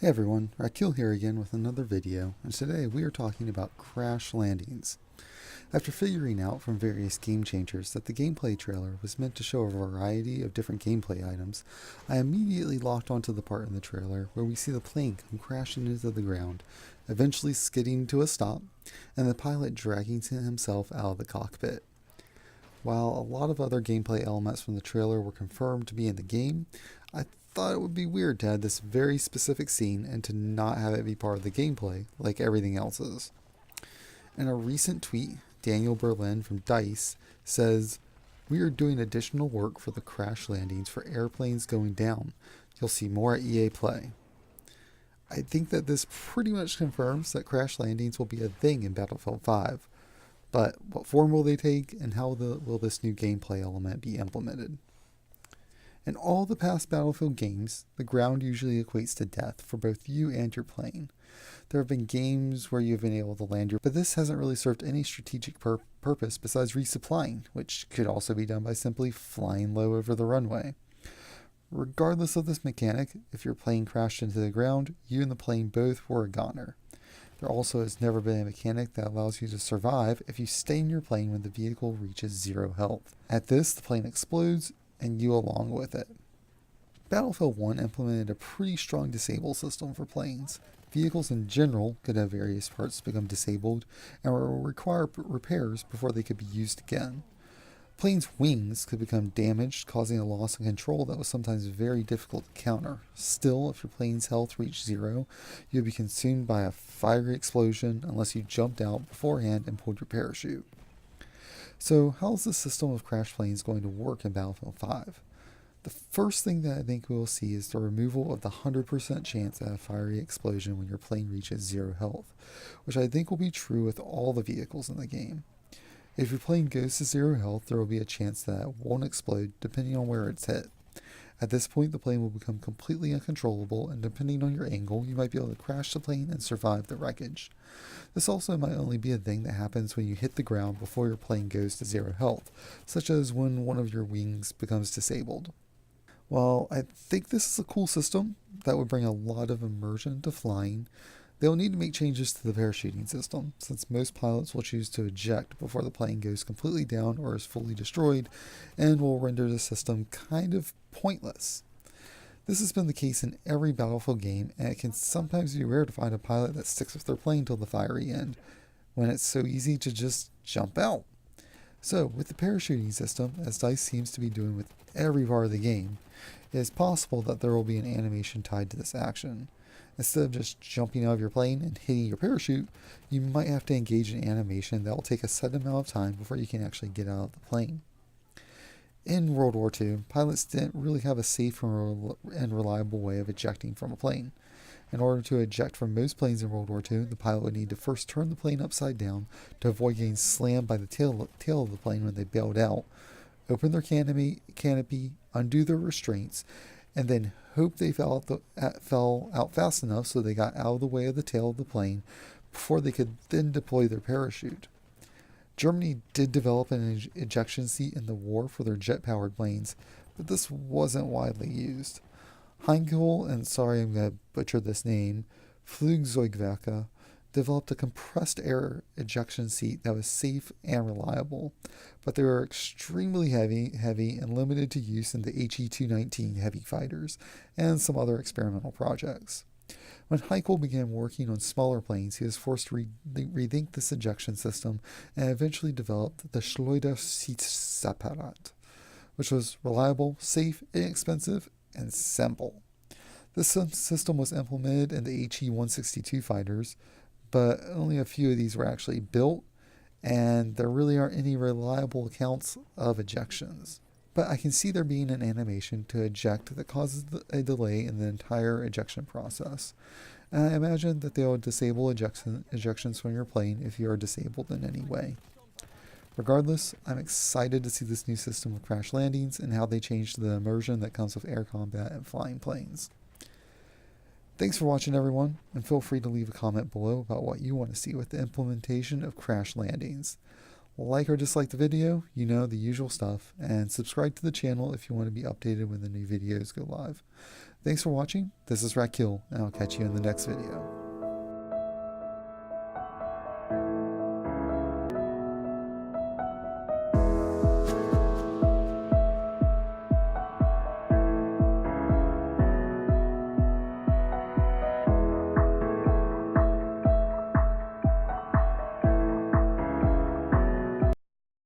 Hey everyone, Rakil here again with another video, and today we are talking about crash landings. After figuring out from various game changers that the gameplay trailer was meant to show a variety of different gameplay items, I immediately locked onto the part in the trailer where we see the plane come crashing into the ground, eventually skidding to a stop, and the pilot dragging himself out of the cockpit. While a lot of other gameplay elements from the trailer were confirmed to be in the game, I thought it would be weird to add this very specific scene and to not have it be part of the gameplay like everything else is. In a recent tweet, Daniel Berlin from DICE says, "We are doing additional work for the crash landings for airplanes going down. You'll see more at EA Play." I think that this pretty much confirms that crash landings will be a thing in Battlefield 5. But what form will they take, and how will this new gameplay element be implemented? In all the past Battlefield games, the ground usually equates to death for both you and your plane. There have been games where you've been able to land but this hasn't really served any strategic purpose besides resupplying, which could also be done by simply flying low over the runway. Regardless of this mechanic, if your plane crashed into the ground, you and the plane both were a goner. There also has never been a mechanic that allows you to survive if you stay in your plane when the vehicle reaches zero health. At this, the plane explodes, and you along with it. Battlefield 1 implemented a pretty strong disable system for planes. Vehicles in general could have various parts become disabled and will require repairs before they could be used again. Planes' wings could become damaged, causing a loss of control that was sometimes very difficult to counter. Still, if your plane's health reached zero, you'd be consumed by a fiery explosion unless you jumped out beforehand and pulled your parachute. So, how is the system of crash planes going to work in Battlefield 5? The first thing that I think we will see is the removal of the 100% chance at a fiery explosion when your plane reaches zero health, which I think will be true with all the vehicles in the game. If your plane goes to zero health, there will be a chance that it won't explode depending on where it's hit. At this point, the plane will become completely uncontrollable, and depending on your angle, you might be able to crash the plane and survive the wreckage. This also might only be a thing that happens when you hit the ground before your plane goes to zero health, such as when one of your wings becomes disabled. While I think this is a cool system that would bring a lot of immersion to flying, they'll need to make changes to the parachuting system, since most pilots will choose to eject before the plane goes completely down or is fully destroyed, and will render the system kind of pointless. This has been the case in every Battlefield game, and it can sometimes be rare to find a pilot that sticks with their plane till the fiery end, when it's so easy to just jump out. So, with the parachuting system, as DICE seems to be doing with every part of the game, it is possible that there will be an animation tied to this action. Instead of just jumping out of your plane and hitting your parachute, you might have to engage in animation that will take a set amount of time before you can actually get out of the plane. In World War II, pilots didn't really have a safe and reliable way of ejecting from a plane. In order to eject from most planes in World War II, the pilot would need to first turn the plane upside down to avoid getting slammed by the tail of the plane when they bailed out, open their canopy, undo their restraints, and then hope they fell out fast enough so they got out of the way of the tail of the plane before they could then deploy their parachute. Germany did develop an ejection seat in the war for their jet-powered planes, but this wasn't widely used. Heinkel, and sorry I'm going to butcher this name, Flugzeugwerke, developed a compressed air ejection seat that was safe and reliable, but they were extremely heavy and limited to use in the HE-219 heavy fighters and some other experimental projects. When Heinkel began working on smaller planes, he was forced to rethink this ejection system and eventually developed the Schleudersitapparat, which was reliable, safe, inexpensive, and simple. This system was implemented in the HE-162 fighters, but only a few of these were actually built, and there really aren't any reliable accounts of ejections. But I can see there being an animation to eject that causes a delay in the entire ejection process. And I imagine that they will disable ejections from your plane if you are disabled in any way. Regardless, I'm excited to see this new system of crash landings and how they change the immersion that comes with air combat and flying planes. Thanks for watching, everyone, and feel free to leave a comment below about what you want to see with the implementation of crash landings. Like or dislike the video, you know, the usual stuff, and subscribe to the channel if you want to be updated when the new videos go live. Thanks for watching. This is Rakill, and I'll catch you in the next video.